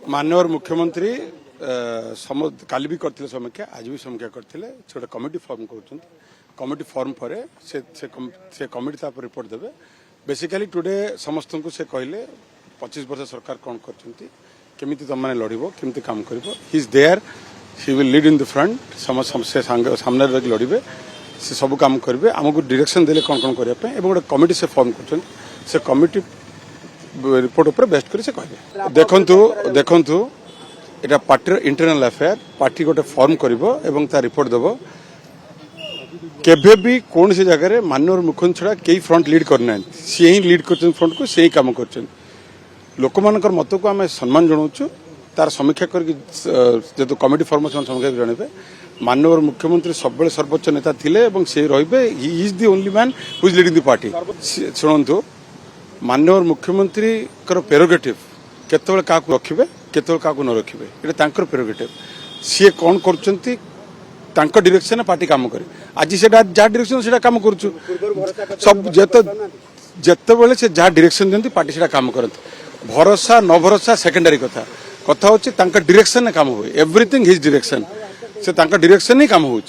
माननीय मुख्यमंत्री काली भी करते समीक्षा आज भी समीक्षा करते गोटे कमिटी फॉर्म कर कमिटी फॉर्म पर से कमिटी रिपोर्ट देवे बेसिकली टुडे समस्त को से कहले 25 वर्ष सरकार कौन करमी तुम मैंने लड़ केमी काम कर he is there he will lead in the front से सामने लड़े से सब काम करेंगे आमको डायरेक्शन देले कौन कौन करने गोटे कमिटी से फॉर्म कर कमिटी रिपोर्ट उपर बेस्ट कर कहे देखु एटा पार्टी इंटरनल अफेयर पार्टी गोटे फॉर्म कर रिपोर्ट देव केभे भी कौन सी जगह माननीय मुख्यमंत्री छड़ा कई फ्रंट लीड करना सी ही लीड कर फ्रंट को से ही काम कर लोक मान मत को आम सम्मान जनाऊँ तार समीक्षा कर कमिटी फॉर्म समीक्षा जनइबे माननीय मुख्यमंत्री सब सर्वोच्च नेता थिले से रे he is the only man who is leading the party शुणु माननीय मुख्यमंत्री प्रेरोगेटिव केतबेले क्या रखिए केतबेले क्या न रखिए ये प्रेरोगेटिव सी कौन कर डायरेक्शन पार्टी काम करे आज से जहाँ डायरेक्शन से काम कर सब जितेबले से जहाँ डायरेक्शन दिखती पार्टी से काम करते भरोसा न भरोसा सेकेंडरी कथा कथा हूँ डायरेक्शन काम हुए एवरीथिंग हिज डायरेक्शन से डायरेक्शन ही काम हो।